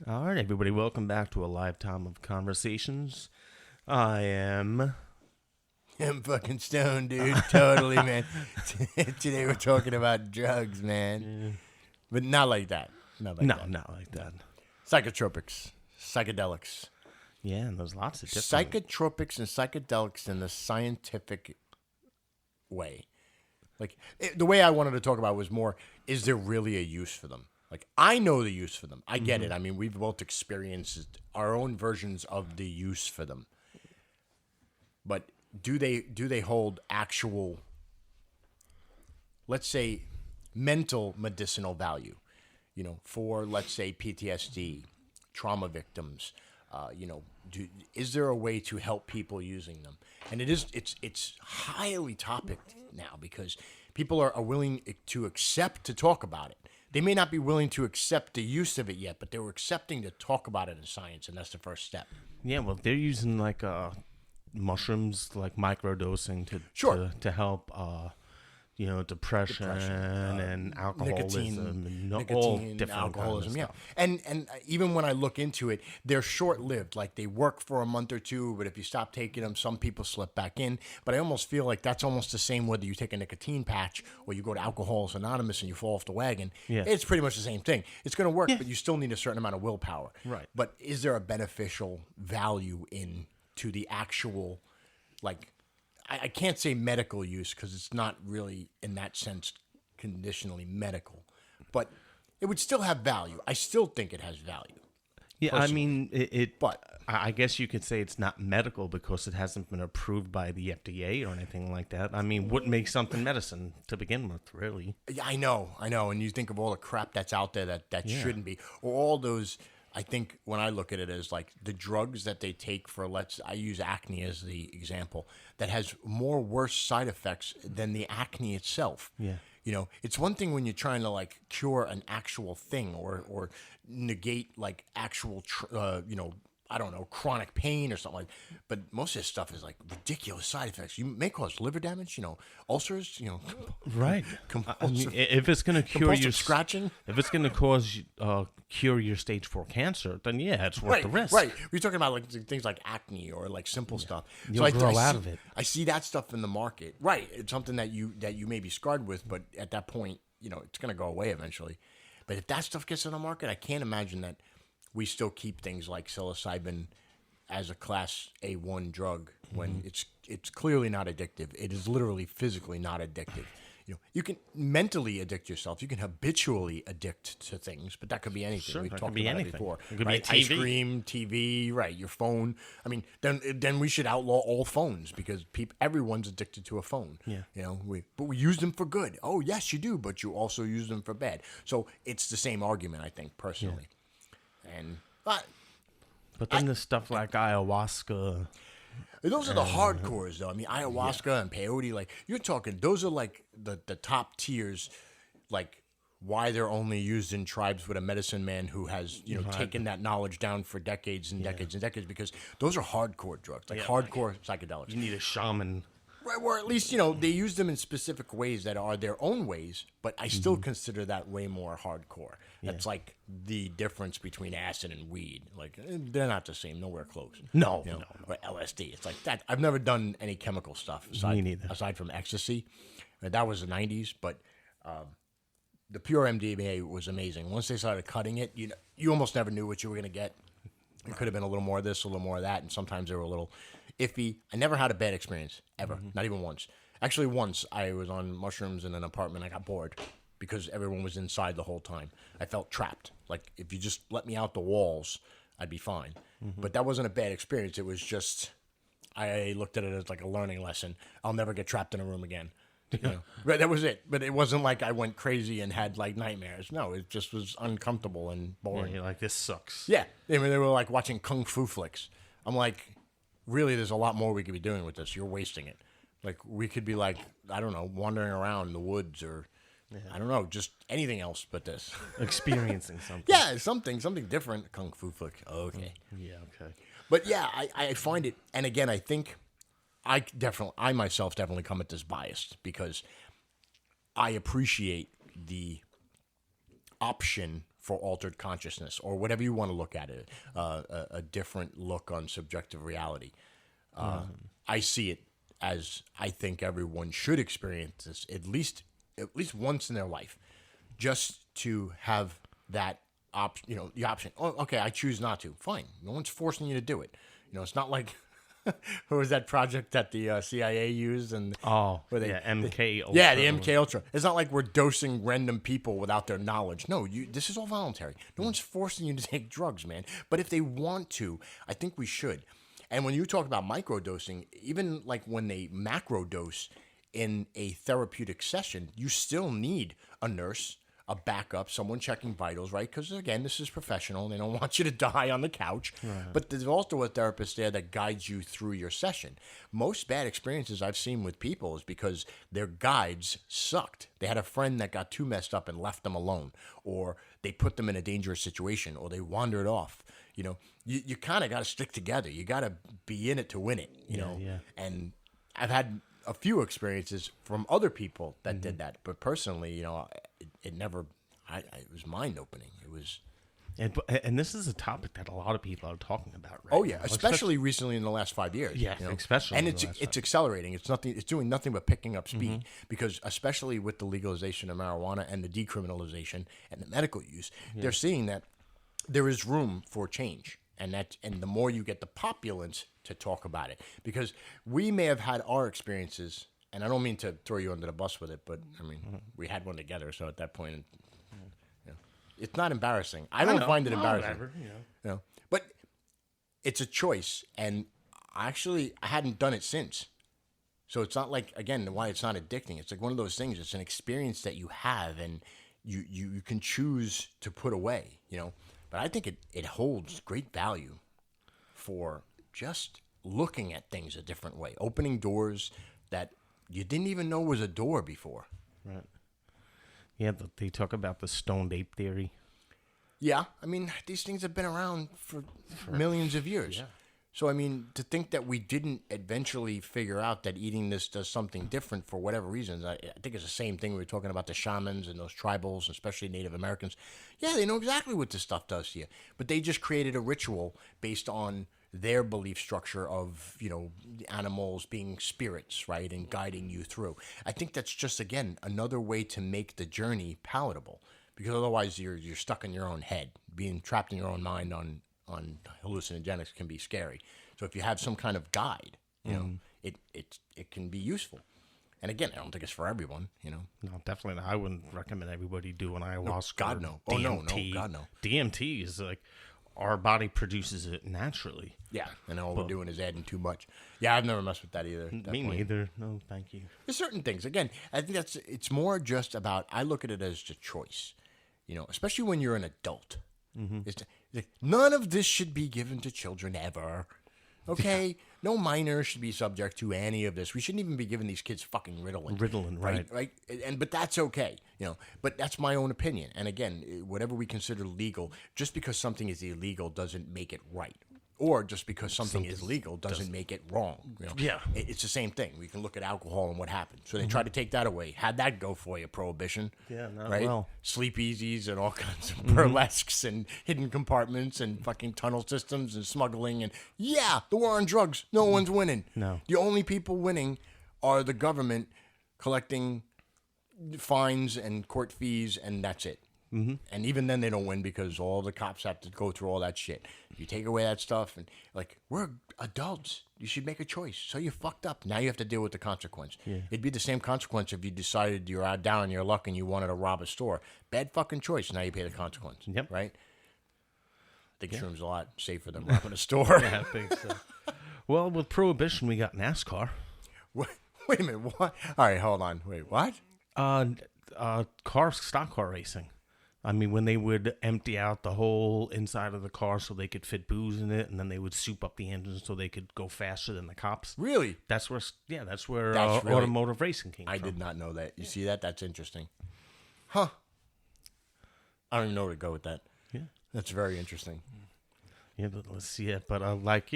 All right, everybody, welcome back to a lifetime of conversations. I am. I'm fucking stoned, dude. Totally, man. Today we're talking about drugs, man. But not like that. Not like No, that. not like that. Psychotropics, psychedelics. Yeah, and there's lots of different. Psychotropics and psychedelics in the scientific way. The way I wanted to talk about was more, is there really a use for them? Like, I know the use for them. I get it. I mean, we've both experienced our own versions of the use for them. But do they hold actual, let's say, mental medicinal value? You know, for, let's say, PTSD, trauma victims. Is there a way to help people using them? And it's highly topicked now because people are willing to accept to talk about it. They may not be willing to accept the use of it yet, but they were accepting to talk about it in science, and that's the first step. Yeah, well, they're using like mushrooms, like microdosing to help, depression and alcoholism, all different alcoholism, kind of yeah. And even when I look into it, they're short-lived. Like, they work for a month or two, but if you stop taking them, some people slip back in. But I almost feel like that's almost the same whether you take a nicotine patch or you go to Alcoholics Anonymous and you fall off the wagon. Yeah. It's pretty much the same thing. It's going to work, but you still need a certain amount of willpower. Right. But is there a beneficial value to the actual, like, I can't say medical use because it's not really, in that sense, conditionally medical. But it would still have value. I still think it has value. Yeah, personally. I mean, But I guess you could say it's not medical because it hasn't been approved by the FDA or anything like that. I mean, what makes something medicine to begin with, really? yeah, I know. And you think of all the crap that's out there that shouldn't be. Or all those, I think when I look at it as like the drugs that they take for, I use acne as the example, that has more worse side effects than the acne itself. Yeah. You know, it's one thing when you're trying to like cure an actual thing or negate like actual, I don't know, chronic pain or something like. But most of this stuff is like ridiculous side effects. You may cause liver damage, ulcers, Right. I mean, if it's going to cure compulsive your scratching. if it's going to cause cure your stage 4 cancer, then yeah, it's worth the risk. Right. We're talking about like things like acne or like simple stuff. You'll grow out of it. I see that stuff in the market. Right. It's something that you may be scarred with, but at that point, it's going to go away eventually. But if that stuff gets in the market, I can't imagine that we still keep things like psilocybin as a class A1 drug when it's clearly not addictive. It is literally physically not addictive. You can mentally addict yourself. You can habitually addict to things, but that could be anything. Sure, We've that talked could be about anything. it before. It could right? be a Ice TV. cream, TV, right? Your phone. I mean, then we should outlaw all phones because everyone's addicted to a phone. Yeah. But we use them for good. Oh, yes, you do, but you also use them for bad. So it's the same argument, I think, personally. And But then there's stuff like ayahuasca. those are the hardcores, though. I mean, ayahuasca and peyote, like, you're talking, those are like the top tiers, like, why they're only used in tribes with a medicine man who has, taken that knowledge down for decades and decades and decades, because those are hardcore drugs, like hardcore psychedelics. You need a shaman. Right, or at least, they use them in specific ways that are their own ways, but I still consider that way more hardcore. That's like the difference between acid and weed. Like, they're not the same, nowhere close. No. Or LSD. It's like that. I've never done any chemical stuff Me neither. aside from ecstasy. That was the 90s, but the pure MDMA was amazing. Once they started cutting it, you almost never knew what you were going to get. It could have been a little more of this, a little more of that, and sometimes they were a little iffy. I never had a bad experience, ever. Not even once. Actually, once I was on mushrooms in an apartment. I got bored because everyone was inside the whole time. I felt trapped. Like, if you just let me out the walls, I'd be fine. But that wasn't a bad experience. It was just, I looked at it as like a learning lesson. I'll never get trapped in a room again. Right, that was it. But it wasn't like I went crazy and had like nightmares. No, it just was uncomfortable and boring. You're like, this sucks. Yeah. They were like watching kung fu flicks. I'm like, really, there's a lot more we could be doing with this. You're wasting it. Like, we could be like, I don't know, wandering around in the woods or, I don't know, just anything else but this. Experiencing something. Yeah, something different. Kung fu flick. Okay. Yeah, okay. But yeah, I find it, and again, I think I myself definitely come at this biased because I appreciate the option for altered consciousness or whatever you want to look at it, a different look on subjective reality. I see it as I think everyone should experience this at least once in their life, just to have that the option. Oh, okay, I choose not to. Fine, no one's forcing you to do it. It's not like who was that project that the CIA used and MK Ultra. Yeah, the MK Ultra. It's not like we're dosing random people without their knowledge. No, this is all voluntary. No one's forcing you to take drugs, man. But if they want to, I think we should. And when you talk about microdosing, even like when they macrodose in a therapeutic session, you still need a nurse, a backup, someone checking vitals, right? Because again, this is professional. They don't want you to die on the couch. Right. But there's also a therapist there that guides you through your session. Most bad experiences I've seen with people is because their guides sucked. They had a friend that got too messed up and left them alone, or they put them in a dangerous situation, or they wandered off. You kind of got to stick together. You got to be in it to win it, you know? Yeah. And I've had a few experiences from other people that did that. But personally, it never, it was mind-opening. It was... And this is a topic that a lot of people are talking about right Oh, yeah, now. especially recently in the last 5 years. Yeah, especially. And it's accelerating. It's doing nothing but picking up speed because especially with the legalization of marijuana and the decriminalization and the medical use, they're seeing that there is room for change. And the more you get the populace to talk about it, because we may have had our experiences, and I don't mean to throw you under the bus with it, but I mean, we had one together. So at that point, it's not embarrassing. I don't find it embarrassing. Whatever, but it's a choice, and I hadn't done it since. So it's not like, again, why it's not addicting. It's like one of those things. It's an experience that you have, and you can choose to put away, But I think it holds great value for just looking at things a different way, opening doors that you didn't even know was a door before. Right. Yeah, they talk about the stoned ape theory. Yeah, I mean, these things have been around for millions of years. Yeah. So, I mean, to think that we didn't eventually figure out that eating this does something different for whatever reasons, I think it's the same thing we were talking about the shamans and those tribals, especially Native Americans. Yeah, they know exactly what this stuff does to you, but they just created a ritual based on their belief structure of, animals being spirits, right, and guiding you through. I think that's just, again, another way to make the journey palatable, because otherwise you're stuck in your own head. Being trapped in your own mind on hallucinogenics can be scary. So if you have some kind of guide, it can be useful. And again, I don't think it's for everyone, No, definitely not. I wouldn't recommend everybody do an ayahuasca. God, no. DMT. Oh, no, God, no. DMT is like, our body produces it naturally. Yeah, and all we're doing is adding too much. Yeah, I've never messed with that either. Me neither. No, thank you. There's certain things. Again, I think it's more just about, I look at it as a choice, especially when you're an adult. Mm-hmm. It's like, none of this should be given to children ever. Okay? Yeah. No minor should be subject to any of this. We shouldn't even be giving these kids fucking Ritalin. Right. Right? But that's okay. But that's my own opinion. And again, whatever we consider legal, just because something is illegal doesn't make it right. Or just because something is legal doesn't make it wrong. Yeah. It's the same thing. We can look at alcohol and what happened. So they try to take that away. How'd that go for you, Prohibition? Yeah, not right? well. Sleepies and all kinds of burlesques and hidden compartments and fucking tunnel systems and smuggling. And the war on drugs. No one's winning. No. The only people winning are the government collecting fines and court fees, and that's it. Mm-hmm. And even then they don't win because all the cops have to go through all that shit. You take away that stuff and we're adults. You should make a choice. So you fucked up. Now you have to deal with the consequence. Yeah. It'd be the same consequence if you decided you're out down on your luck and you wanted to rob a store. Bad fucking choice. Now you pay the consequence. Yep. Right? I think Shroom's a lot safer than robbing a store. Yeah, I think so. Well, with Prohibition, we got NASCAR. Wait a minute. What? All right, hold on. Wait, what? Stock car racing. I mean, when they would empty out the whole inside of the car so they could fit booze in it, and then they would soup up the engine so they could go faster than the cops. Really? That's where automotive racing came from. I did not know that. You see that? That's interesting. Huh. I don't even know where to go with that. Yeah. That's very interesting. Yeah, but let's see it. But like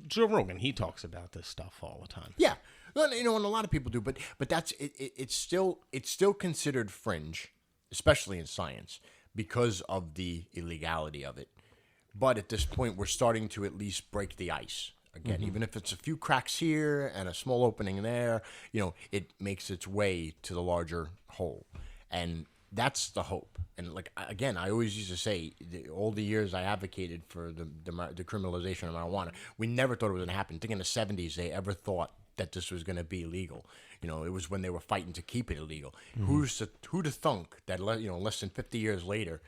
Joe Rogan, he talks about this stuff all the time. Yeah. And a lot of people do, but that's it. It's still considered fringe, especially in science. because of the illegality of it. But at this point, we're starting to at least break the ice. Again, even if it's a few cracks here and a small opening there, it makes its way to the larger whole. And that's the hope. And like, again, I always used to say, all the years I advocated for the criminalization of marijuana, we never thought it was going to happen. I think in the 70s, they ever thought that this was going to be illegal. It was when they were fighting to keep it illegal. Who'd have thunk that less than 50 years later,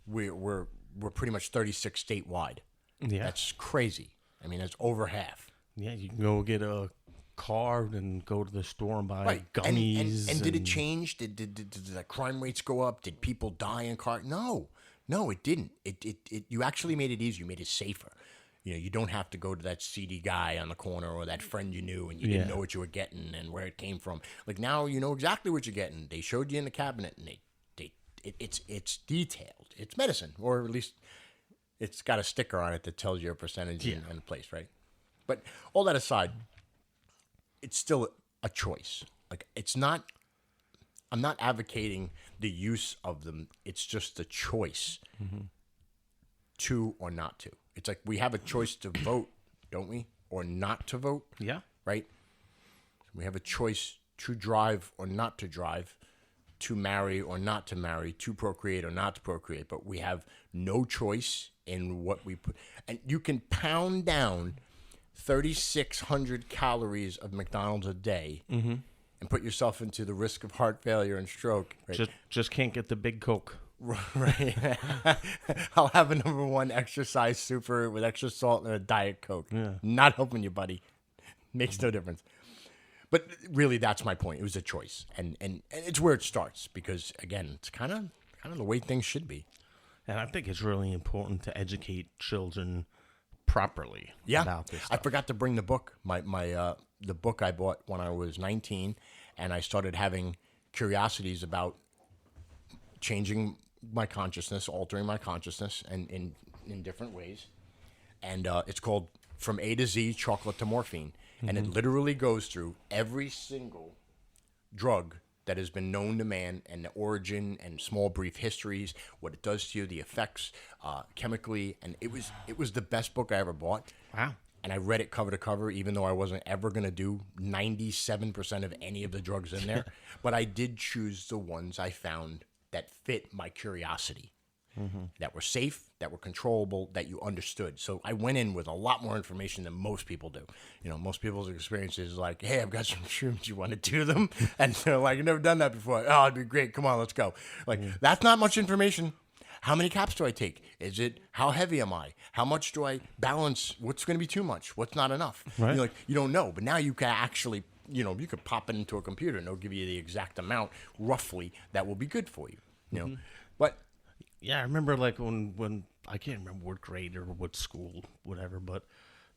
we're pretty much 36 statewide. Yeah. That's crazy. I mean, that's over half. Yeah, you can go get a card and go to the store and buy gummies. And did it change? Did the crime rates go up? Did people die in cars? No, it didn't. You actually made it easier. You made it safer. You don't have to go to that seedy guy on the corner or that friend you knew and you didn't know what you were getting and where it came from. Like now you know exactly what you're getting. They showed you in the cabinet and it's detailed. It's medicine, or at least it's got a sticker on it that tells you a percentage and place, right? But all that aside, it's still a choice. Like I'm not advocating the use of them. It's just a choice to or not to. It's like we have a choice to vote, don't we? Or not to vote. Yeah. Right? We have a choice to drive or not to drive, to marry or not to marry, to procreate or not to procreate. But we have no choice in what we put. And you can pound down 3,600 calories of McDonald's a day and put yourself into the risk of heart failure and stroke. Right? Just can't get the big Coke. Right. I'll have a number one exercise super with extra salt and a Diet Coke. Yeah. Not helping you, buddy. Makes no difference. But really, that's my point. It was a choice. And it's where it starts because, again, it's kind of the way things should be. And I think it's really important to educate children properly about this stuff. I forgot to bring the book. The book I bought when I was 19, and I started having curiosities about changing my consciousness, altering my consciousness, and in different ways. And it's called From A to Z, Chocolate to Morphine. And it literally goes through every single drug that has been known to man and the origin and small brief histories, what it does to you, the effects chemically. And it was the best book I ever bought. Wow. And I read it cover to cover, even though I wasn't ever going to do 97% of any of the drugs in there. But I did choose the ones I found that fit my curiosity, that were safe, that were controllable, that you understood. So I went in with a lot more information than most people do. Most people's experience is like, hey, I've got some shrooms, you want to do them? And they're like, I've never done that before. Oh, it'd be great. Come on, let's go. Like, that's not much information. How many caps do I take? How heavy am I? How much do I balance? What's going to be too much? What's not enough? Right. You don't know. But now you can actually, you could pop it into a computer and it'll give you the exact amount, roughly, that will be good for you. But yeah, I remember like when I can't remember what grade or what school, whatever, but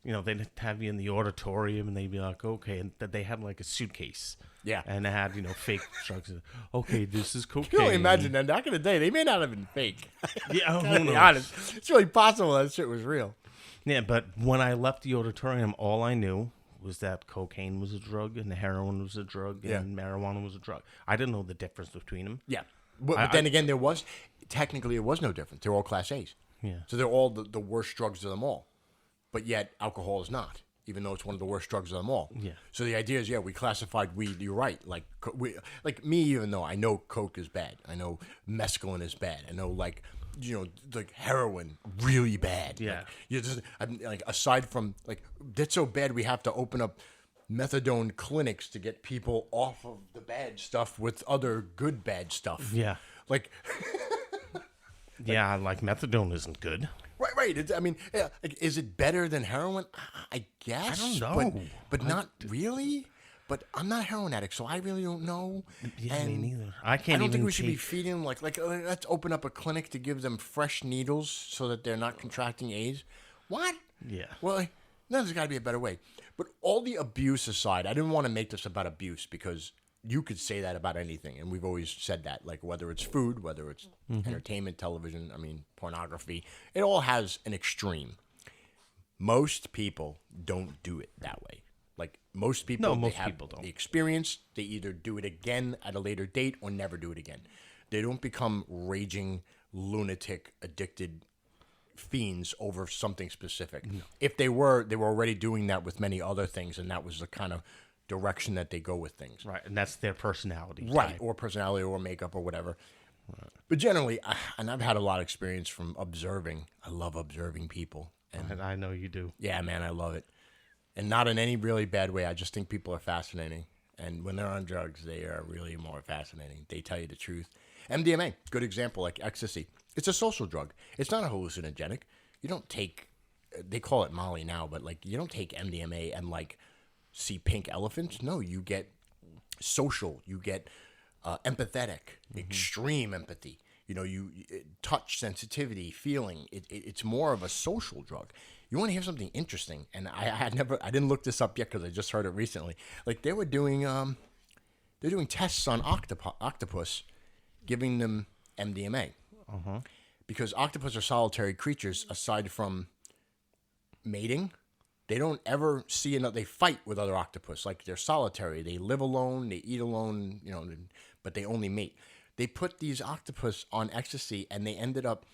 they'd have you in the auditorium and they'd be like, okay, and that they had like a suitcase. Yeah. And they had, fake drugs. Okay, this is cocaine. You can only imagine that back in the day, they may not have been fake. Yeah, To be honest. It's really possible that shit was real. Yeah, but when I left the auditorium, all I knew was that cocaine was a drug and heroin was a drug and marijuana was a drug. I didn't know the difference between them. Yeah. But then again, it was no different. They're all Class A's. Yeah. So they're all the worst drugs of them all. But yet, alcohol is not, even though it's one of the worst drugs of them all. Yeah. So the idea is, we classified weed. You're right. Like me, even though I know coke is bad, I know mescaline is bad. I know like heroin really bad. Yeah. Aside from that's so bad, we have to open up methadone clinics to get people off of the bad stuff with other good bad stuff. Yeah. Like. Yeah, like methadone isn't good. Right. Is it better than heroin? I guess. I don't know. But not really. But I'm not a heroin addict, so I really don't know. Yeah, me neither. I don't think we should be feeding let's open up a clinic to give them fresh needles so that they're not contracting AIDS. What? Yeah. Well, there's got to be a better way. But all the abuse aside, I didn't want to make this about abuse because you could say that about anything, and we've always said that, like whether it's food, whether it's entertainment, television, pornography, it all has an extreme. Most people don't do it that way. Like most people, people don't. The experience, they either do it again at a later date or never do it again. They don't become raging lunatic, addicted fiends over something specific. No. If they were already doing that with many other things, and that was the kind of direction that they go with things. Right, and that's their personality. Right, type. or personality or makeup or whatever. Right. But generally, and I've had a lot of experience from observing. I love observing people. And I know you do. Yeah, man, I love it. And not in any really bad way. I just think people are fascinating. And when they're on drugs, they are really more fascinating. They tell you the truth. MDMA, good example, like ecstasy. It's a social drug. It's not a hallucinogenic. You don't take, they call it Molly now, but like you don't take MDMA and like see pink elephants. No, you get social. You get empathetic, extreme empathy. You know, touch, sensitivity, feeling. It's more of a social drug. You want to hear something interesting, and I didn't look this up yet because I just heard it recently. Like they're doing tests on octopus, giving them MDMA, because octopus are solitary creatures. Aside from mating, they don't ever see another. They fight with other octopus, like they're solitary. They live alone, they eat alone, you know, but they only mate. They put these octopus on ecstasy, and they ended up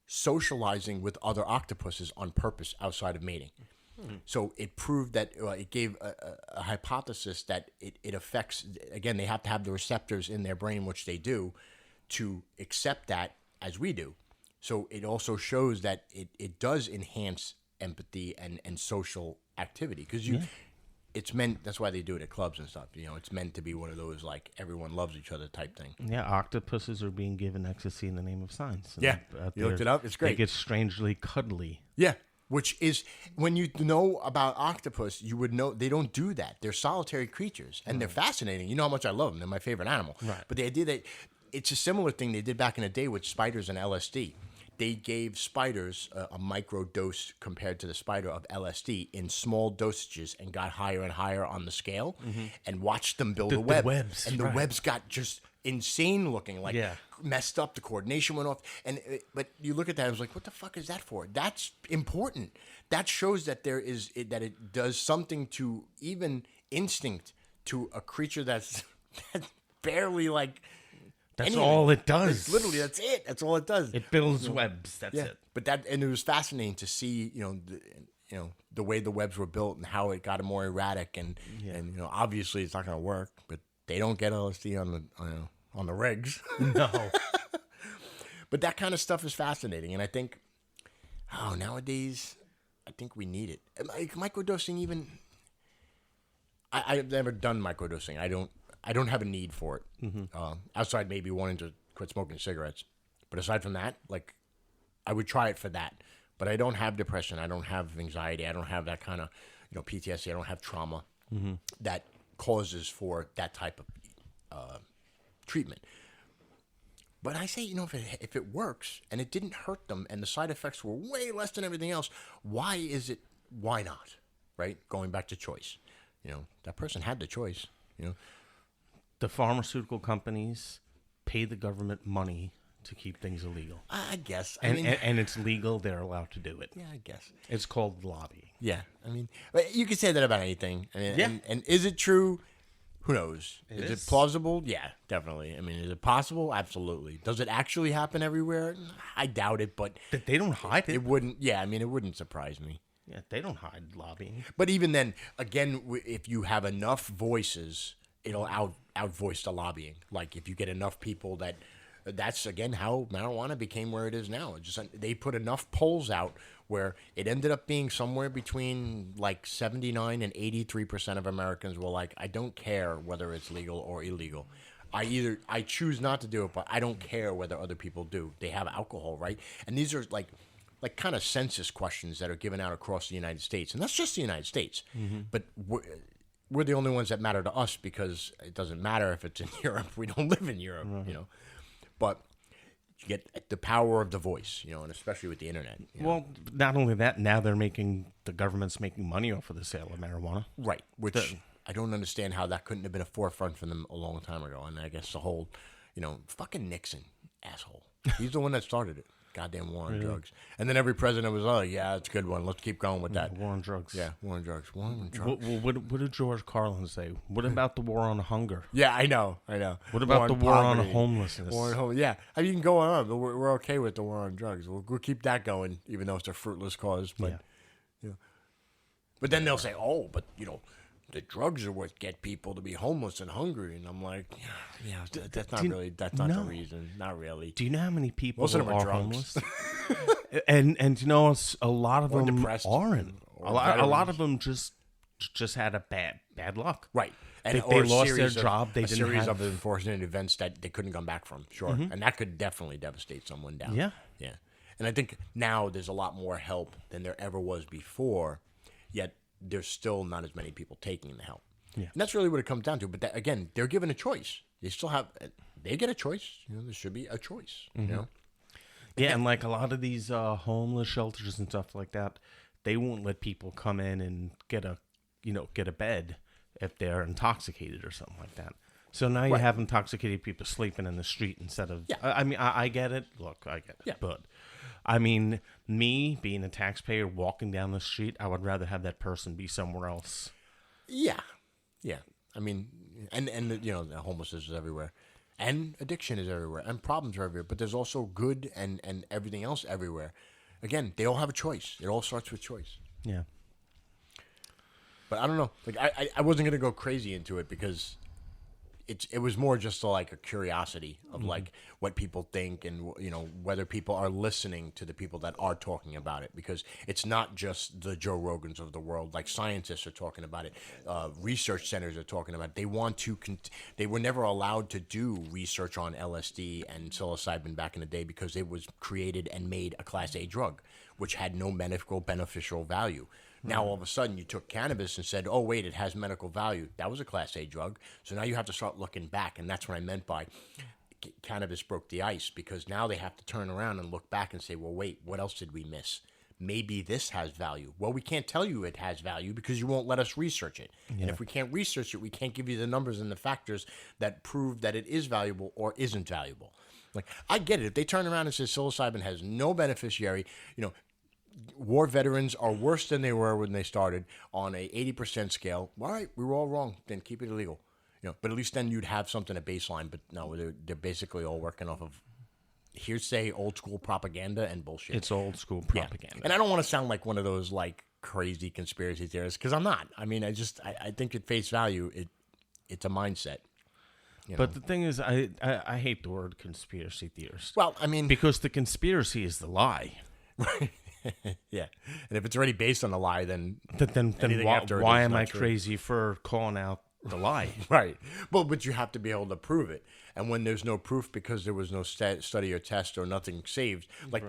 socializing with other octopuses on purpose outside of mating. So it proved that it gave a hypothesis that it affects, again, they have to have the receptors in their brain, which they do, to accept that as we do. So it also shows that it does enhance empathy and social activity, because it's meant, that's why they do it at clubs and stuff. You know, it's meant to be one of those like everyone loves each other type thing. Yeah, octopuses are being given ecstasy in the name of science. And you looked it up. It's great. They get strangely cuddly. Yeah, which is, when you know about octopus, you would know they don't do that. They're solitary creatures, and they're fascinating. You know how much I love them. They're my favorite animal. Right. But the idea that it's a similar thing they did back in the day with spiders and LSD. They gave spiders a micro dose compared to the spider of LSD in small dosages, and got higher and higher on the scale, and watched them build a web. The webs, and the webs got just insane looking, like Yeah. messed up. The coordination went off. But you look at that, I was like, what the fuck is that for? That's important. That shows that that it does something to even instinct to a creature that's barely like. That's all it does. It's literally, that's it. That's all it does. It builds webs. That's it. But and it was fascinating to see, the way the webs were built and how it got more erratic, and obviously it's not going to work. But they don't get LSD on the regs. No. But that kind of stuff is fascinating, and I think, nowadays, I think we need it. Like microdosing, even. I've never done microdosing. I don't have a need for it, outside maybe wanting to quit smoking cigarettes. But aside from that, like, I would try it for that. But I don't have depression. I don't have anxiety. I don't have that kind of, PTSD. I don't have trauma that causes for that type of treatment. But I say, if it works and it didn't hurt them and the side effects were way less than everything else, why not, right? Going back to choice. That person had the choice, The pharmaceutical companies pay the government money to keep things illegal. I guess. And it's legal. They're allowed to do it. Yeah, I guess. It's called lobbying. Yeah. You could say that about anything. And is it true? Who knows? Is it plausible? Yeah, definitely. Is it possible? Absolutely. Does it actually happen everywhere? I doubt it, but... They don't hide it. It wouldn't... Yeah, it wouldn't surprise me. Yeah, they don't hide lobbying. But even then, again, if you have enough voices, it'll outvoice the lobbying. Like, if you get enough people that's, again, how marijuana became where it is now. They put enough polls out where it ended up being somewhere between, like, 79 and 83% of Americans were like, I don't care whether it's legal or illegal. I choose not to do it, but I don't care whether other people do. They have alcohol, right? And these are, like kind of census questions that are given out across the United States. And that's just the United States. But we're the only ones that matter to us, because it doesn't matter if it's in Europe. We don't live in Europe, But you get the power of the voice, and especially with the internet. Well, not only that, now the government's making money off of the sale of marijuana. Right, which I don't understand how that couldn't have been a forefront for them a long time ago. And I guess the whole, fucking Nixon, asshole. He's the one that started it. goddamn war on drugs. And then every president was, oh, yeah, it's a good one. Let's keep going with that. War on drugs. Yeah, war on drugs. War on drugs. What did George Carlin say? What about the war on hunger? Yeah, I know. What about the war on homelessness? War on homelessness. Yeah, I mean, you can go on. We're okay with the war on drugs. We'll keep that going, even though it's a fruitless cause. But, but then they'll say, oh, but, the drugs are what get people to be homeless and hungry. And I'm like, that's not the reason. Not really. Do you know how many people Most of them are homeless? and a lot of them depressed aren't. A lot of them just had a bad luck. Right. And they lost their job. They didn't series have of unfortunate events that they couldn't come back from. Sure. And that could definitely devastate someone down. Yeah. Yeah. And I think now there's a lot more help than there ever was before, yet there's still not as many people taking the help. Yeah. And that's really what it comes down to. But again, they're given a choice. They get a choice. There should be a choice. Yeah, and like a lot of these homeless shelters and stuff like that, they won't let people come in and get a bed if they're intoxicated or something like that. So now you have intoxicated people sleeping in the street instead of. Yeah. I mean, I get it. Look, I get it. Yeah. But I mean, me being a taxpayer walking down the street, I would rather have that person be somewhere else. Yeah. Yeah. I mean, and the homelessness is everywhere. And addiction is everywhere. And problems are everywhere. But there's also good and everything else everywhere. Again, they all have a choice. It all starts with choice. Yeah. But I don't know. Like I wasn't going to go crazy into it because it was more just like a curiosity of like what people think and whether people are listening to the people that are talking about it, because it's not just the Joe Rogans of the world. Like scientists are talking about it, research centers are talking about it. They want to they were never allowed to do research on LSD and psilocybin back in the day because it was created and made a Class A drug, which had no medical beneficial value. Now, all of a sudden, you took cannabis and said, oh, wait, it has medical value. That was a Class A drug. So now you have to start looking back. And that's what I meant by cannabis broke the ice, because now they have to turn around and look back and say, well, wait, what else did we miss? Maybe this has value. Well, we can't tell you it has value because you won't let us research it. Yeah. And if we can't research it, we can't give you the numbers and the factors that prove that it is valuable or isn't valuable. Like, I get it. If they turn around and say psilocybin has no beneficiary, war veterans are worse than they were when they started on a 80% scale. All right, we were all wrong. Then keep it illegal. But at least then you'd have something at baseline. But no, they're basically all working off of hearsay, old school propaganda and bullshit. It's old school propaganda. Yeah. And I don't want to sound like one of those like crazy conspiracy theorists, because I'm not. I mean, I think at face value, it's a mindset. But the thing is, I hate the word conspiracy theorist. Well, I mean, because the conspiracy is the lie. Right. Yeah, and if it's already based on a lie, then why am I crazy for calling out the lie? Right. Well, but you have to be able to prove it. And when there's no proof because there was no study or test or nothing saved, like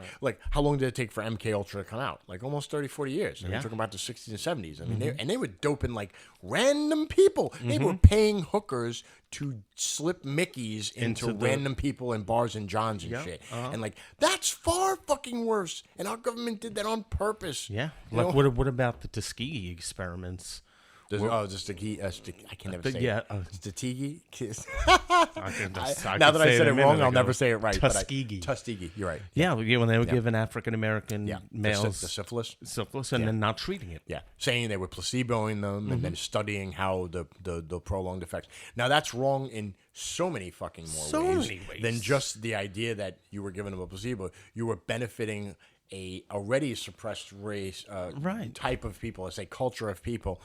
how long did it take for MK Ultra to come out? Like almost 30, 40 years. And we're talking about the 60s and 70s. I mean, they were doping like random people. They were paying hookers to slip Mickeys into random people in bars and Johns and shit. And like, that's far fucking worse. And our government did that on purpose. Yeah. Like, what about the Tuskegee experiments? I can never say it. Tuskegee. Now that I said it wrong, I'll never say it right. Tuskegee. Tuskegee. You're right. Yeah, when they were giving African American males the syphilis, and then not treating it. Yeah, saying they were placeboing them and then studying how the prolonged effects. Now that's wrong in so many fucking more ways than just the idea that you were giving them a placebo. You were benefiting a already suppressed race type of people, let's say culture of people,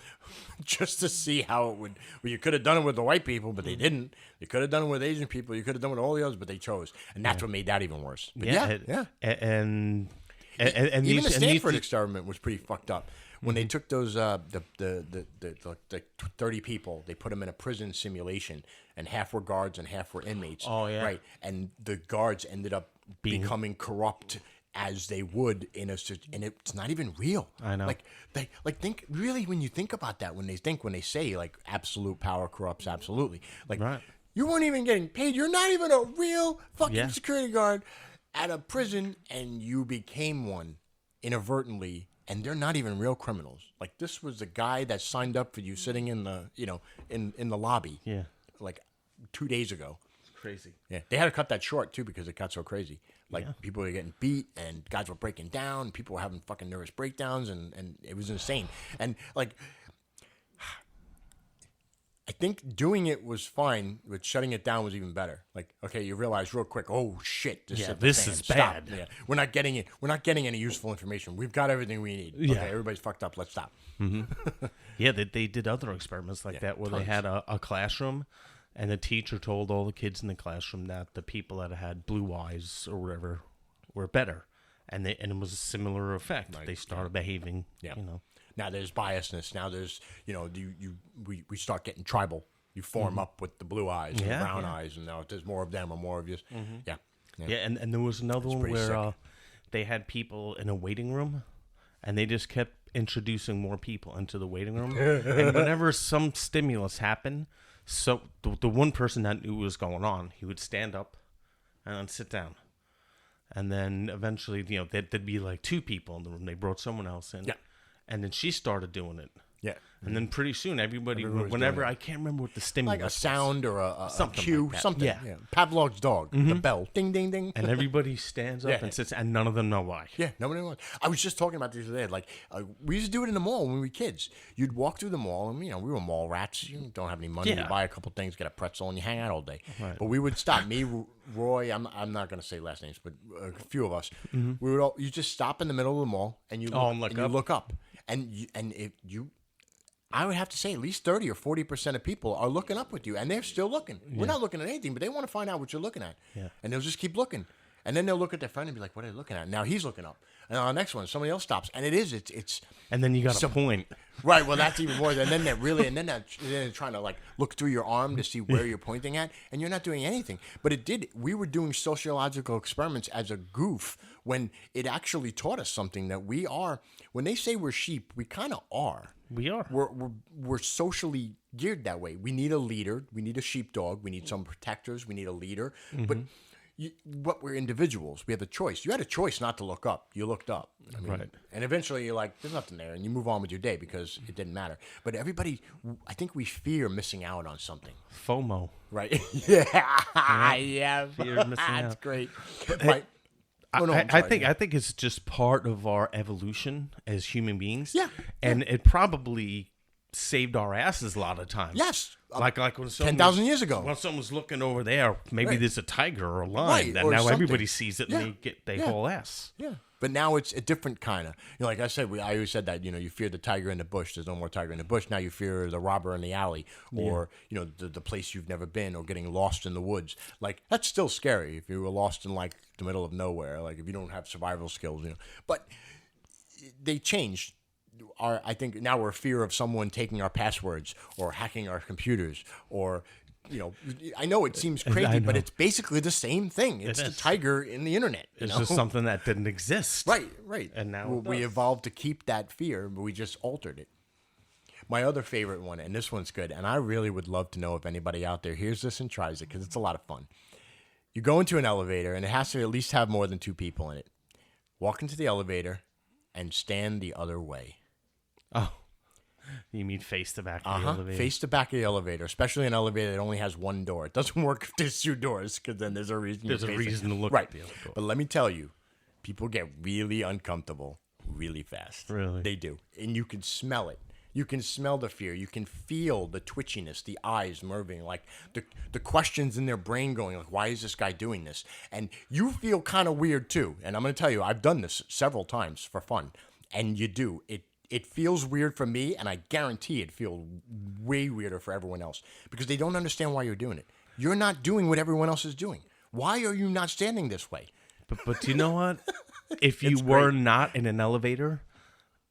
just to see how it would. Well, you could have done it with the white people, but they didn't. You could have done it with Asian people. You could have done it with all the others, but they chose, and that's what made that even worse. But and even the Stanford experiment was pretty fucked up. When they took those the 30 people, they put them in a prison simulation, and half were guards and half were inmates. Oh yeah, right. And the guards ended up becoming corrupt as they would and it's not even real. I know. Think really when you think about that, when they say like absolute power corrupts absolutely. Like you weren't even getting paid. You're not even a real fucking security guard at a prison, and you became one inadvertently, and they're not even real criminals. Like this was the guy that signed up for you sitting in the in the lobby. Yeah. Like 2 days ago. crazy. Yeah, they had to cut that short too because it got so crazy. Like people were getting beat and guys were breaking down. People were having fucking nervous breakdowns and it was insane. And like, I think doing it was fine, but shutting it down was even better. Like, okay, you realize real quick, oh shit, this is bad. Yeah, we're not getting it. We're not getting any useful information. We've got everything we need. Yeah. Okay, everybody's fucked up. Let's stop. Yeah, they did other experiments like that where they had a classroom, and the teacher told all the kids in the classroom that the people that had blue eyes or whatever were better, and it was a similar effect. Right. They started behaving, Now there's biasness. Now there's, we start getting tribal. You form up with the blue eyes and the brown eyes, and now if there's more of them or more of you. Yeah, and there was another one where they had people in a waiting room, and they just kept introducing more people into the waiting room. And whenever some stimulus happened, so the one person that knew what was going on, he would stand up and then sit down. And then eventually, there'd be like two people in the room. They brought someone else in. Yeah. And then she started doing it. Yeah. And then pretty soon, everybody whenever, I can't remember what the stimulus like a sound or a something cue, like that. something. Yeah. Pavlov's dog, the bell, ding, ding, ding. And everybody stands up and sits, and none of them know why. Yeah, nobody knows. I was just talking about this today. Like, we used to do it in the mall when we were kids. You'd walk through the mall, and, we were mall rats. You don't have any money. You buy a couple things, get a pretzel, and you hang out all day. Right. But we would stop. Me, Roy, I'm not going to say last names, but a few of us, we would you just stop in the middle of the mall, and you look up. I would have to say at least 30 or 40% of people are looking up with you, and they're still looking. Yeah. We're not looking at anything, but they want to find out what you're looking at. Yeah. And they'll just keep looking. And then they'll look at their friend and be like, what are they looking at? Now he's looking up. And on the next one, somebody else stops. And it's and then you got a point. Right, well, that's even more. And then they're trying to, like, look through your arm to see where you're pointing at, and you're not doing anything. But we were doing sociological experiments as a goof when it actually taught us something that we are. When they say we're sheep, we kind of are. We are. We're socially geared that way. We need a leader. We need a sheepdog. We need some protectors. We need a leader. But we're individuals. We have a choice. You had a choice not to look up. You looked up. Right. And eventually you're like, there's nothing there. And you move on with your day because it didn't matter. But everybody, I think we fear missing out on something. FOMO. Right. Yeah. Fear of missing out. That's great. I think it's just part of our evolution as human beings. Yeah. And it probably saved our asses a lot of times. Yes. Like when 10,000 years ago. When someone's looking over there, maybe there's a tiger or a lion, and now everybody sees it and they haul ass. Yeah. But now it's a different kind of, like I said, I always said that, you fear the tiger in the bush. There's no more tiger in the bush. Now you fear the robber in the alley or, the place you've never been or getting lost in the woods. Like, that's still scary if you were lost in, like, the middle of nowhere, like if you don't have survival skills, But they changed. I think now we're fear of someone taking our passwords or hacking our computers or, I know it seems crazy, but it's basically the same thing. It's the tiger in the internet. It's just something that didn't exist. Right. And now we evolved to keep that fear, but we just altered it. My other favorite one, and this one's good, and I really would love to know if anybody out there hears this and tries it because it's a lot of fun. You go into an elevator, and it has to at least have more than two people in it. Walk into the elevator and stand the other way. Oh. You mean face the back of the elevator? Face the back of the elevator, especially an elevator that only has one door. It doesn't work if there's two doors because then there's a reason. There's a reason to look at the other door. But let me tell you, people get really uncomfortable really fast. Really? They do. And you can smell it. You can smell the fear. You can feel the twitchiness, the eyes moving, like the questions in their brain going, like, why is this guy doing this? And you feel kind of weird too. And I'm going to tell you, I've done this several times for fun. And you do. It feels weird for me, and I guarantee it feels way weirder for everyone else because they don't understand why you're doing it. You're not doing what everyone else is doing. Why are you not standing this way? But you know what? If you were not in an elevator,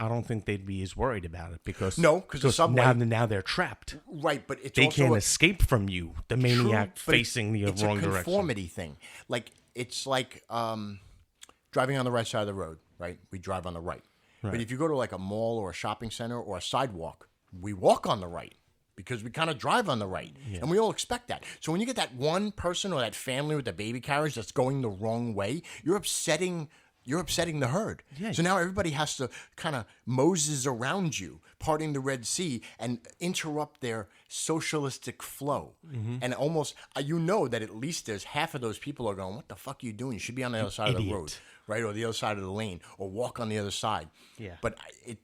I don't think they'd be as worried about it because the subway now they're trapped. Right, but they can't escape from you, the maniac facing the wrong direction. It's a conformity thing. Like it's like driving on the right side of the road. Right, we drive on the right. But if you go to like a mall or a shopping center or a sidewalk, we walk on the right because we kind of drive on the right. Yeah. And we all expect that. So when you get that one person or that family with the baby carriage that's going the wrong way, you're upsetting you're upsetting the herd. Yeah. So now everybody has to kind of Moses around you, parting the Red Sea, and interrupt their socialistic flow. And almost, you know that at least there's half of those people are going, what the fuck are you doing? You should be on the other side of the road, right? Or the other side of the lane, or walk on the other side. Yeah. But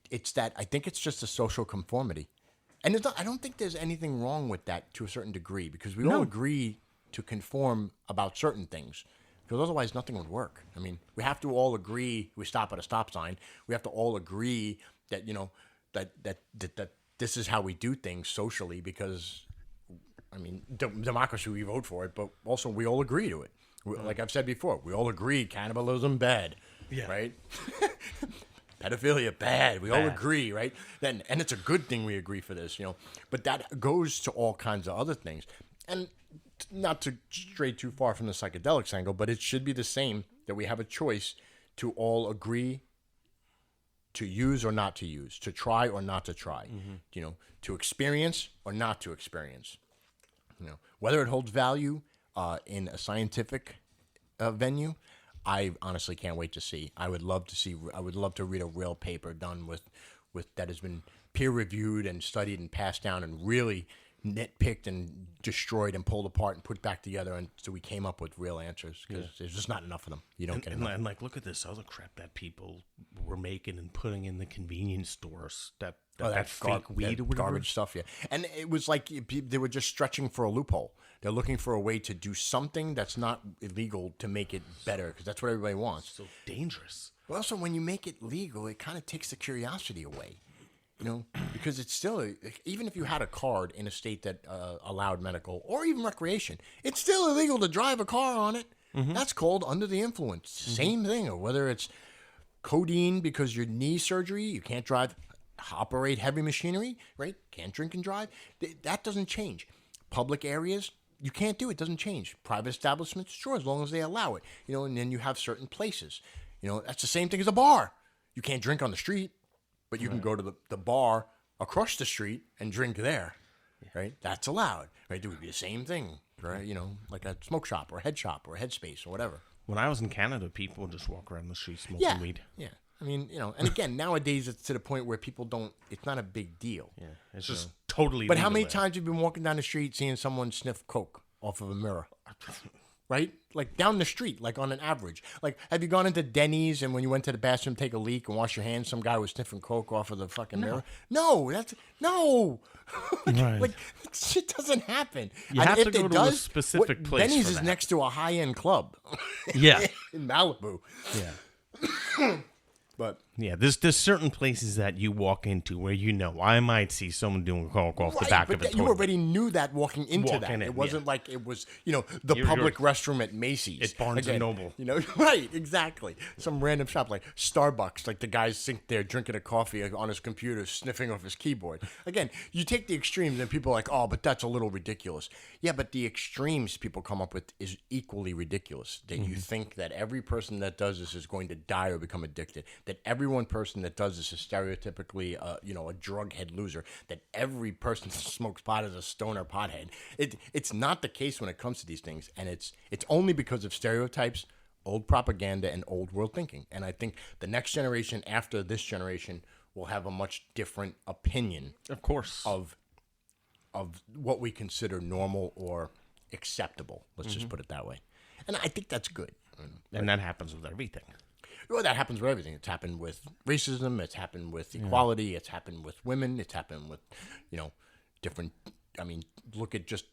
it's that, I think it's just a social conformity. And I don't think there's anything wrong with that to a certain degree, because we all agree to conform about certain things. Because otherwise, nothing would work. I mean, we have to all agree. We stop at a stop sign. We have to all agree that that this is how we do things socially. Because, I mean, democracy, we vote for it, but also we all agree to it. Like I've said before, we all agree cannibalism bad, right? Pedophilia bad. We all agree, right? And it's a good thing we agree for this, But that goes to all kinds of other things, and not to stray too far from the psychedelics angle, but it should be the same, that we have a choice to all agree to use or not to use, to try or not to try, to experience or not to experience. Whether it holds value in a scientific venue, I honestly can't wait to see. I would love to read a real paper done with that has been peer reviewed and studied and passed down and really nitpicked and destroyed and pulled apart and put back together, and so we came up with real answers, because there's just not enough of them. You don't get enough. And like, look at this other crap that people were making and putting in the convenience stores. That fake weed or whatever. Garbage stuff, yeah. And it was like they were just stretching for a loophole. They're looking for a way to do something that's not illegal to make it better, because that's what everybody wants. So dangerous. But also, when you make it legal, it kind of takes the curiosity away. Because it's still, even if you had a card in a state that allowed medical or even recreation, it's still illegal to drive a car on it. That's called under the influence. Same thing. Or whether it's codeine because your knee surgery, you can't drive, operate heavy machinery, right? Can't drink and drive. That doesn't change. Public areas, you can't do it. Doesn't change. Private establishments, sure, as long as they allow it. And then you have certain places. That's the same thing as a bar. You can't drink on the street. But you can go to the bar across the street and drink there, right? That's allowed, right? It would be the same thing, right? Like a smoke shop or a head shop or a headspace or whatever. When I was in Canada, people would just walk around the street smoking weed. Yeah. I mean, and again, nowadays it's to the point where people don't, it's not a big deal. Yeah, it's just totally But how legal many there. times have you been walking down the street seeing someone sniff coke off of a mirror? Right? Like down the street, like on an average. Like, have you gone into Denny's and when you went to the bathroom, take a leak and wash your hands, some guy was sniffing coke off of the fucking mirror? No, no. Right. Like, shit doesn't happen. You have to go to a specific place Denny's for is that. next to a high-end club. Yeah. In Malibu. Yeah. But Yeah, there's certain places that you walk into where I might see someone doing coke off the back of a you toilet. already knew that walking into that. in, It wasn't yeah. like it was, the public restroom at Macy's. It's Barnes and Noble. Right, exactly. Some random shop like Starbucks, like the guy's sink there drinking a coffee on his computer, sniffing off his keyboard. Again, you take the extremes and people are like, oh, but that's a little ridiculous. Yeah, but the extremes people come up with is equally ridiculous. That you think that every person that does this is going to die or become addicted. That every one person that does this is stereotypically, a drug head loser. That every person that smokes pot is a stoner pothead. It's not the case when it comes to these things, and it's only because of stereotypes, old propaganda, and old world thinking. And I think the next generation after this generation will have a much different opinion, Of course. of what we consider normal or acceptable. Let's just put it that way. And I think that's good. And that happens with everything. Well, that happens with everything. It's happened with racism. It's happened with equality. It's happened with women. It's happened with, different. I mean, look at just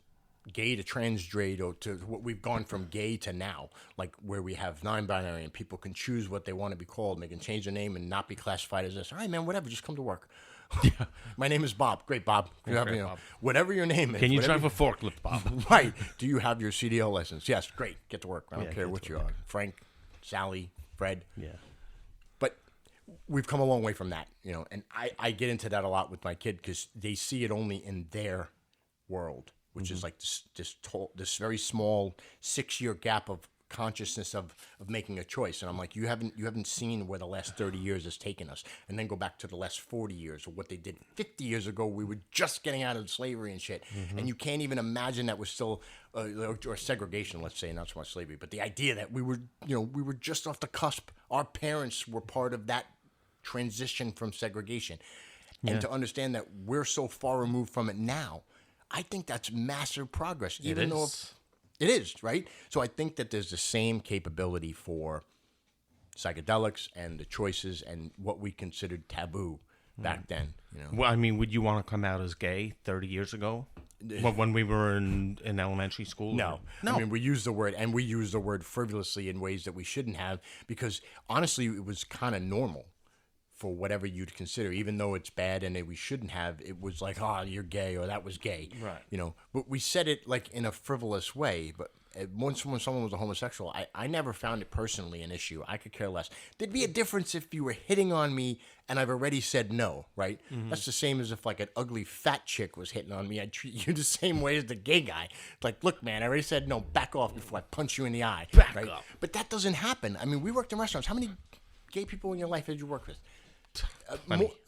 gay to transgender to what we've gone from gay to now, like where we have non-binary and people can choose what they want to be called. And they can change their name and not be classified as this. All right, man, whatever. Just come to work. My name is Bob. Great, Bob. Bob. Whatever your name is. Can you whatever drive a forklift, Bob? Right. Do you have your CDL license? Yes. Great. Get to work. I don't care get what to you are. Frank, Sally, Fred. Yeah. But we've come a long way from that, and I get into that a lot with my kid because they see it only in their world, which is like this very small 6-year gap of consciousness of making a choice. And I'm like, you haven't seen where the last 30 years has taken us. And then go back to the last 40 years or what they did 50 years ago. We were just getting out of slavery and shit. And you can't even imagine that was still, or segregation, let's say, not so much slavery, but the idea that we were just off the cusp. Our parents were part of that transition from segregation. And to understand that we're so far removed from it now, I think that's massive progress. Even though it is, right? So I think that there's the same capability for psychedelics and the choices and what we considered taboo back then. Well, I mean, would you want to come out as gay 30 years ago? When we were in elementary school? No. I mean, we use the word frivolously in ways that we shouldn't have, because honestly, it was kind of normal for whatever you'd consider, even though it's bad and we shouldn't have. It was like, oh, you're gay, or that was gay, right? But we said it like in a frivolous way. But once when someone was a homosexual, I never found it personally an issue. I could care less. There'd be a difference if you were hitting on me and I've already said no, right? That's the same as if like an ugly fat chick was hitting on me. I'd treat you the same way as the gay guy. Like, look, man, I already said no. Back off before I punch you in the eye. Back up. But that doesn't happen. I mean, we worked in restaurants. How many gay people in your life did you work with?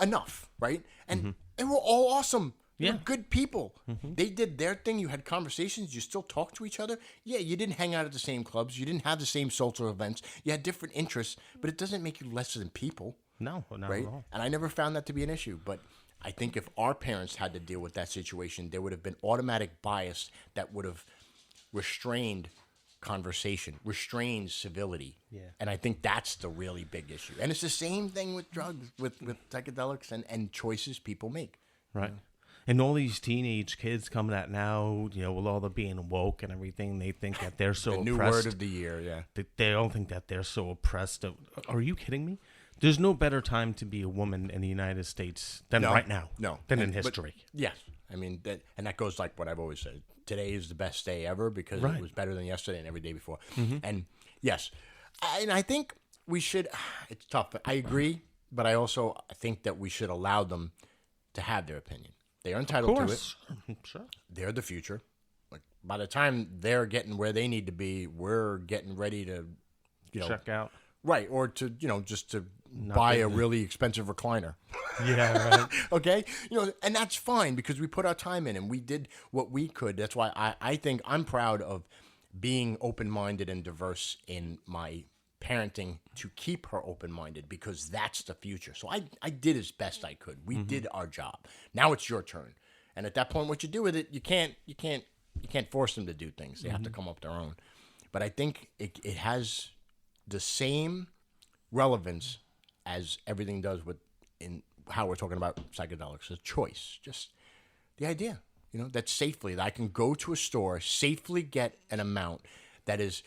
Enough, right? And they were all awesome. They were good people. They did their thing. You had conversations. You still talked to each other. Yeah, you didn't hang out at the same clubs. You didn't have the same social events. You had different interests, but it doesn't make you less than people. No, not right? at all. And I never found that to be an issue. But I think if our parents had to deal with that situation, there would have been automatic bias that would have restrained conversation, restrains civility. Yeah. And I think that's the really big issue. And it's the same thing with drugs, with psychedelics and choices people make. Right. And all these teenage kids coming out now, with all the being woke and everything, they think that they're so the new oppressed. word of the year, yeah. They all think that they're so oppressed. Are you kidding me? There's no better time to be a woman in the United States than right now. No. Than in history. Yes. I mean, that goes like what I've always said. Today is the best day ever because it was better than yesterday and every day before. And yes, and I think we should, it's tough. I agree, but I think that we should allow them to have their opinion. They are entitled to it. Sure. They're the future. Like by the time they're getting where they need to be, we're getting ready to, check out. Right, or to, just to buy a really expensive recliner. Yeah, right. Okay? And that's fine because we put our time in and we did what we could. That's why I think I'm proud of being open-minded and diverse in my parenting to keep her open-minded because that's the future. So I did as best I could. We did our job. Now it's your turn. And at that point, what you do with it, you can't force them to do things. They have to come up their own. But I think it has the same relevance as everything does in how we're talking about psychedelics. A choice, just the idea, that safely, that I can go to a store, safely get an amount that is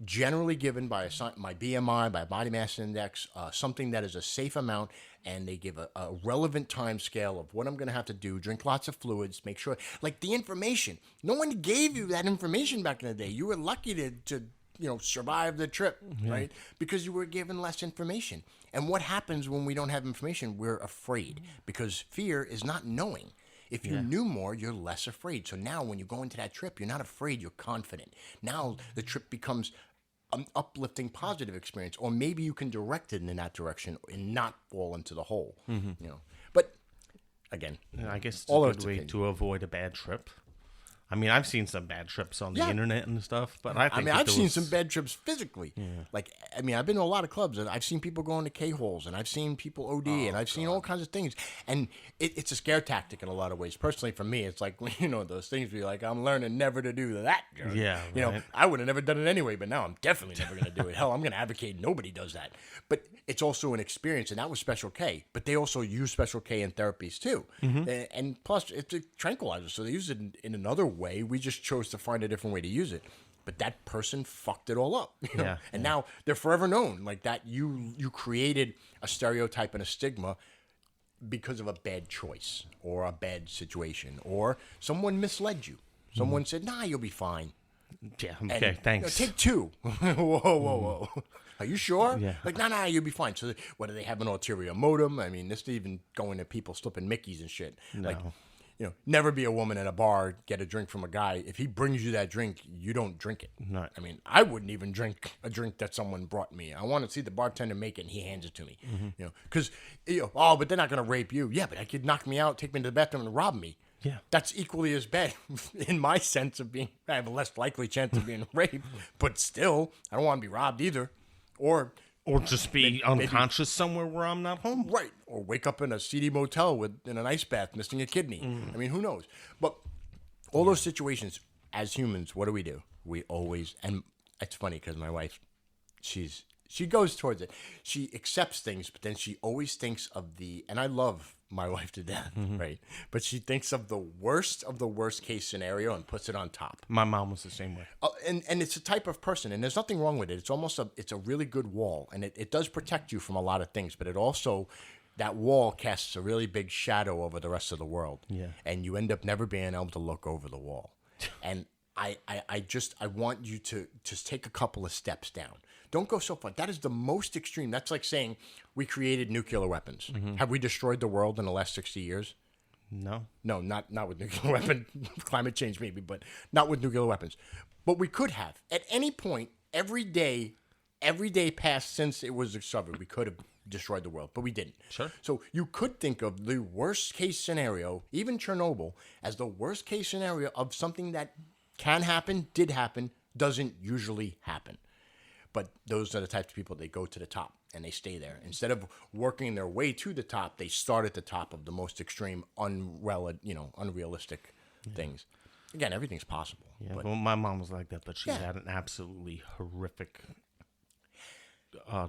generally given by my BMI, by body mass index, something that is a safe amount, and they give a relevant time scale of what I'm going to have to do, drink lots of fluids, make sure, like the information. No one gave you that information back in the day. You were lucky to survive the trip, right? Because you were given less information. And what happens when we don't have information? We're afraid because fear is not knowing. If you knew more, you're less afraid. So now when you go into that trip, you're not afraid, you're confident. Now the trip becomes an uplifting, positive experience, or maybe you can direct it in that direction and not fall into the hole, But again, I guess it's a good way to avoid a bad trip. I mean, I've seen some bad trips on the internet and stuff, but I've seen some bad trips physically. Yeah. Like, I've been to a lot of clubs, and I've seen people go into K-holes, and I've seen people OD, and I've seen all kinds of things. And it's a scare tactic in a lot of ways. Personally, for me, it's like, those things where you're like, I'm learning never to do that. Jerk. Yeah, right. I would have never done it anyway, but now I'm definitely never going to do it. Hell, I'm going to advocate nobody does that. But it's also an experience, and that was Special K. But they also use Special K in therapies, too. And plus, it's a tranquilizer, so they use it in another way. We just chose to find a different way to use it, but that person fucked it all up. And now they're forever known like that. You created a stereotype and a stigma because of a bad choice or a bad situation, or someone misled you. Someone said, "Nah, you'll be fine." Yeah. Okay. Thanks. Take two. Whoa. Are you sure? Yeah. Like, nah, you'll be fine. So, what do they have, an ulterior modem? I mean, this is even going to people slipping Mickeys and shit. No. Like, never be a woman at a bar, get a drink from a guy. If he brings you that drink, you don't drink it. Right. I mean, I wouldn't even drink a drink that someone brought me. I want to see the bartender make it and he hands it to me. Because, but they're not going to rape you. Yeah, but I could knock me out, take me to the bathroom and rob me. Yeah. That's equally as bad in my sense of I have a less likely chance of being raped, but still, I don't want to be robbed either. Or just be unconscious somewhere where I'm not home. Right. Or wake up in a seedy motel in an ice bath missing a kidney. I mean, who knows? But all those situations, as humans, what do? We always, and it's funny because my wife, she goes towards it. She accepts things, but then she always thinks of and I love my wife to death, right? But she thinks of the worst case scenario and puts it on top. My mom was the same way. And it's a type of person, and there's nothing wrong with it. It's almost it's a really good wall, and it does protect you from a lot of things, but it also, that wall casts a really big shadow over the rest of the world. Yeah. And you end up never being able to look over the wall. And I want you to just take a couple of steps down. Don't go so far. That is the most extreme. That's like saying we created nuclear weapons. Have we destroyed the world in the last 60 years? No. No, not with nuclear weapons. Climate change maybe, but not with nuclear weapons. But we could have. At any point, every day passed since it was discovered, we could have destroyed the world, but we didn't. Sure. So you could think of the worst case scenario, even Chernobyl, as the worst case scenario of something that can happen, did happen, doesn't usually happen. But those are the types of people that go to the top and they stay there. Instead of working their way to the top, they start at the top of the most extreme, unrealistic things. Again, everything's possible. Yeah, but well, my mom was like that, but she had an absolutely horrific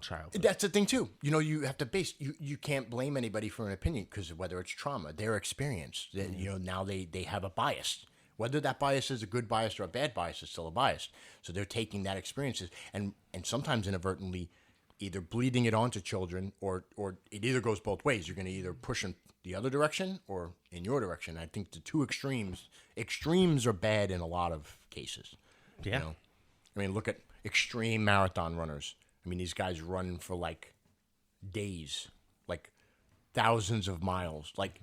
childhood. that's the thing too. You have to you can't blame anybody for an opinion because whether it's trauma, their experience, now they have a bias. Whether that bias is a good bias or a bad bias is still a bias. So they're taking that experiences and sometimes inadvertently either bleeding it onto children or it either goes both ways. You're going to either push in the other direction or in your direction. I think the two extremes are bad in a lot of cases. Yeah. I mean, look at extreme marathon runners. I mean, these guys run for like days, like thousands of miles. Like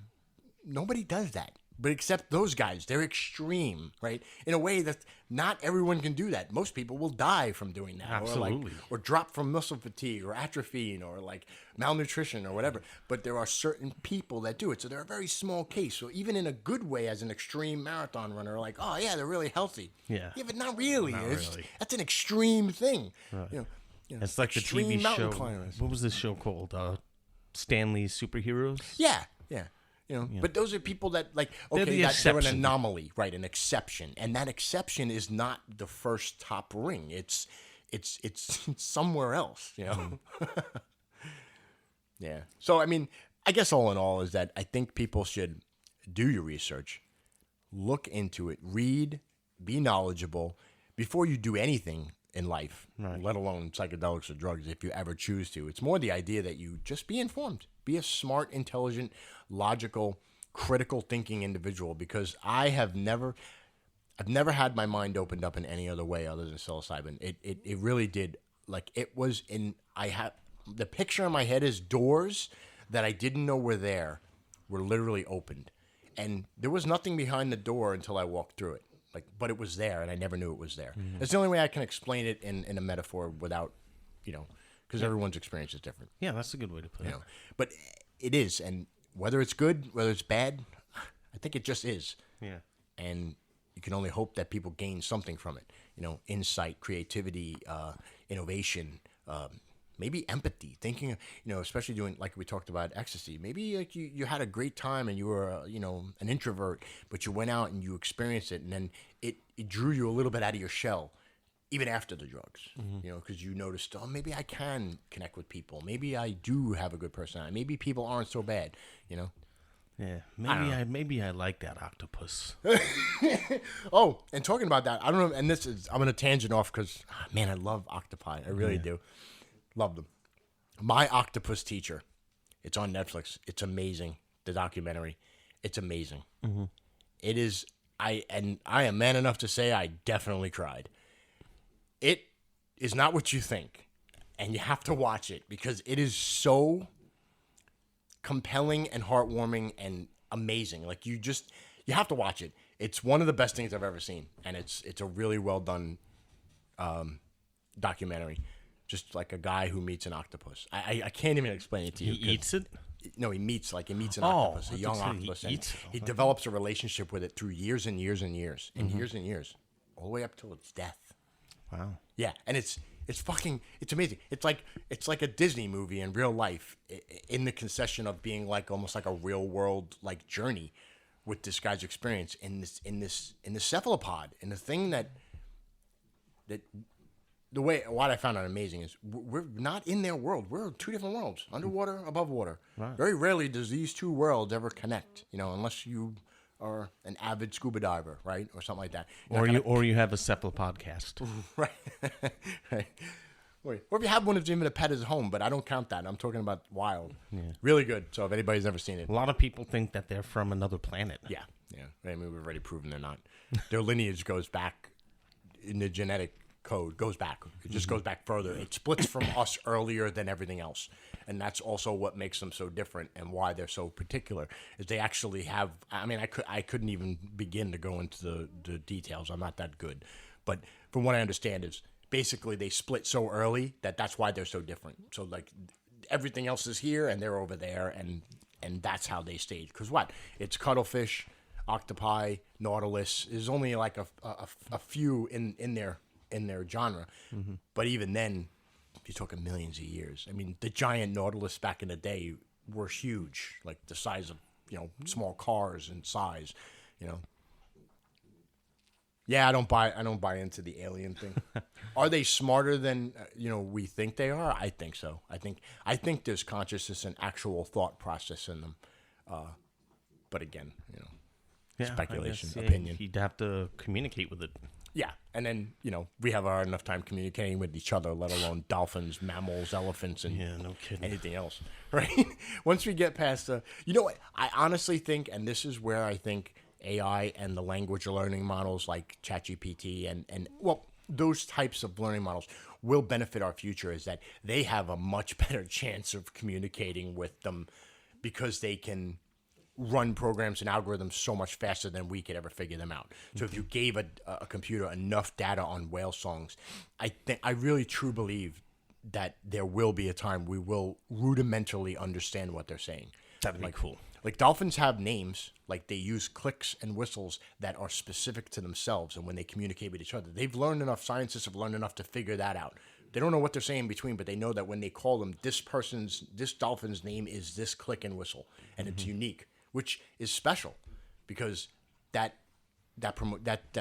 nobody does that. But except those guys, they're extreme, right? In a way that not everyone can do that. Most people will die from doing that. Absolutely. Or drop from muscle fatigue or atrophy or like malnutrition or whatever. But there are certain people that do it. So they're a very small case. So even in a good way as an extreme marathon runner, like, oh, yeah, they're really healthy. Yeah. Yeah, but not really. Not really. That's an extreme thing. Right. It's like the TV show. Climbers. What was this show called? Stanley's Superheroes? Yeah. But those are people that they're an anomaly, right? An exception, and that exception is not the first top ring. It's somewhere else, Yeah. So I mean, I guess all in all is that I think people should do your research, look into it, read, be knowledgeable before you do anything in life, right. Let alone psychedelics or drugs, if you ever choose to. It's more the idea that you just be informed. Be a smart, intelligent, logical, critical thinking individual, because I've never had my mind opened up in any other way other than psilocybin. It really did. Like it was the picture in my head is doors that I didn't know were there were literally opened. And there was nothing behind the door until I walked through it. But it was there, and I never knew it was there. Mm-hmm. It's the only way I can explain it in a metaphor without, because everyone's experience is different. Yeah, that's a good way to put it. But it is, and whether it's good, whether it's bad, I think it just is. Yeah. And you can only hope that people gain something from it. Insight, creativity, innovation, maybe empathy, thinking, especially doing, like we talked about, ecstasy. Maybe like you had a great time and you were, an introvert, but you went out and you experienced it, and then it drew you a little bit out of your shell, even after the drugs, because you noticed, oh, maybe I can connect with people. Maybe I do have a good personality. Maybe people aren't so bad, Yeah, maybe I like that octopus. Oh, and talking about that, I don't know, and I'm going to tangent off because, man, I love octopi. I really do. Love them. My Octopus Teacher. It's on Netflix. It's amazing. The documentary. It's amazing. Mm-hmm. It is. I am man enough to say I definitely cried. It is not what you think, and you have to watch it because it is so compelling and heartwarming and amazing. Like you You have to watch it. It's one of the best things I've ever seen, and it's a really well done documentary. Just like a guy who meets an octopus. I can't even explain it to you. He eats it? No, he meets an octopus, a young octopus. He Okay. develops a relationship with it through years and years and years and years and years, all the way up till its death. Wow. Yeah, and it's amazing. It's like a Disney movie in real life, in the concession of being like almost like a real world like journey with this guy's experience in this cephalopod, and the thing that what I found out amazing is we're not in their world. We're in two different worlds, underwater, above water. Right. Very rarely does these two worlds ever connect, unless you are an avid scuba diver, right? Or something like that. Or you have a cephalopod podcast. Right. Right. Or if you have one that's even a pet at home, but I don't count that. I'm talking about wild. Yeah. Really good. So if anybody's never seen it. A lot of people think that they're from another planet. Yeah. Yeah. I mean, we've already proven they're not. Their lineage goes back in the genetic code, goes back. It just goes back further. It splits from us earlier than everything else. And that's also what makes them so different and why they're so particular is they actually have, I mean, I couldn't even begin to go into the details. I'm not that good. But from what I understand is basically they split so early that's why they're so different. So like everything else is here and they're over there and that's how they stayed. Because what? It's cuttlefish, octopi, nautilus. There's only like a few in their genre. Mm-hmm. But even then, you're talking millions of years. I mean, the giant nautilus back in the day were huge, like the size of, small cars in size, Yeah, I don't buy into the alien thing. Are they smarter than we think they are? I think so. I think there's consciousness and actual thought process in them. But again, speculation, opinion. You'd have to communicate with it. Yeah, and then we have hard enough time communicating with each other, let alone dolphins, mammals, elephants, and no kidding. anything else, right? Once we get past what I honestly think, and this is where I think AI and the language learning models like ChatGPT and those types of learning models will benefit our future, is that they have a much better chance of communicating with them because they can run programs and algorithms so much faster than we could ever figure them out. So if you gave a computer enough data on whale songs, I really truly believe that there will be a time we will rudimentarily understand what they're saying. That'd be cool. Like dolphins have names, like they use clicks and whistles that are specific to themselves, and when they communicate with each other, scientists have learned enough to figure that out. They don't know what they're saying in between, but they know that when they call them, this dolphin's name is this click and whistle, and it's unique, which is special because that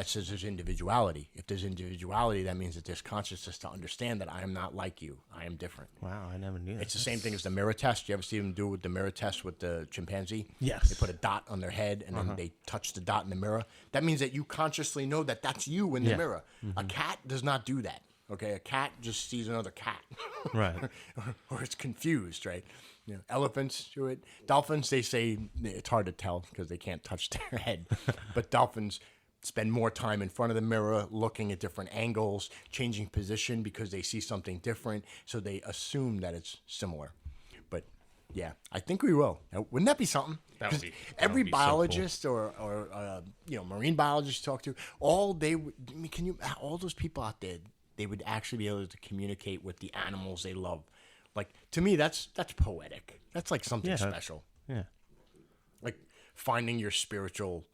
says there's individuality. If there's individuality, that means that there's consciousness to understand that I am not like you. I am different. Wow, I never knew that. It's the same thing as the mirror test. You ever see them do with the mirror test with the chimpanzee? Yes. They put a dot on their head and then they touch the dot in the mirror. That means that you consciously know that that's you in the mirror. A cat does not do that. Okay, a cat just sees another cat. Right. or it's confused, right? Elephants do it. Dolphins, they say it's hard to tell because they can't touch their head. But dolphins spend more time in front of the mirror, looking at different angles, changing position because they see something different. So they assume that it's similar. But yeah, I think we will. Now, wouldn't that be something? Every biologist or marine biologist you talk to, all those people out there, they would actually be able to communicate with the animals they love. Like, to me, that's poetic. That's like something special. Yeah. Like finding your spiritual,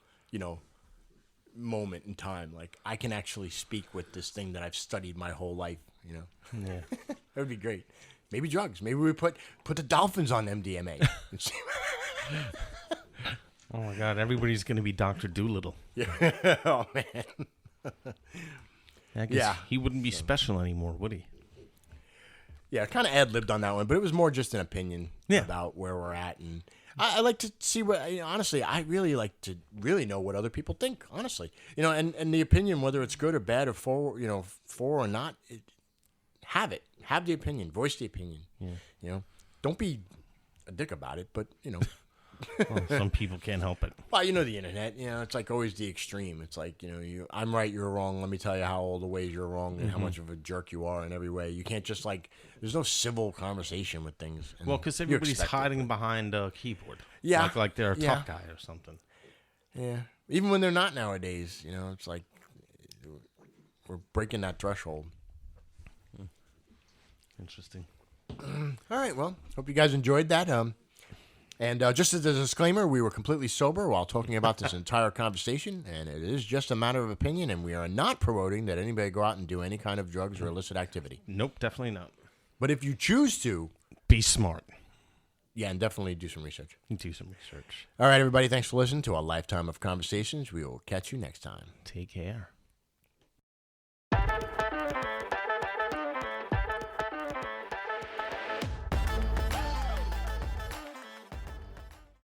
moment in time. Like, I can actually speak with this thing that I've studied my whole life, Yeah. That would be great. Maybe drugs. Maybe we put the dolphins on MDMA. Oh my God! Everybody's going to be Dr. Doolittle. Yeah. Oh man. I guess he wouldn't be special anymore, would he? Yeah, kind of ad-libbed on that one, but it was more just an opinion about where we're at, and I like to see what. Honestly, I really like to really know what other people think. Honestly, and the opinion, whether it's good or bad or for or not, have the opinion, voice the opinion. Yeah. Don't be a dick about it, but Well, some people can't help it. Well, the internet, it's like always the extreme. It's like, I'm right, you're wrong. Let me tell you how all the ways you're wrong and how much of a jerk you are in every way. You can't just there's no civil conversation with things. Well, because everybody's hiding behind a keyboard. Yeah. Like they're a tough guy or something. Yeah. Even when they're not nowadays, it's like we're breaking that threshold. Interesting. All right, well, hope you guys enjoyed that. And just as a disclaimer, we were completely sober while talking about this entire conversation, and it is just a matter of opinion, and we are not promoting that anybody go out and do any kind of drugs or illicit activity. Nope, definitely not. But if you choose to, be smart. Yeah, and definitely do some research. Do some research. All right, everybody, thanks for listening to a lifetime of conversations. We will catch you next time. Take care.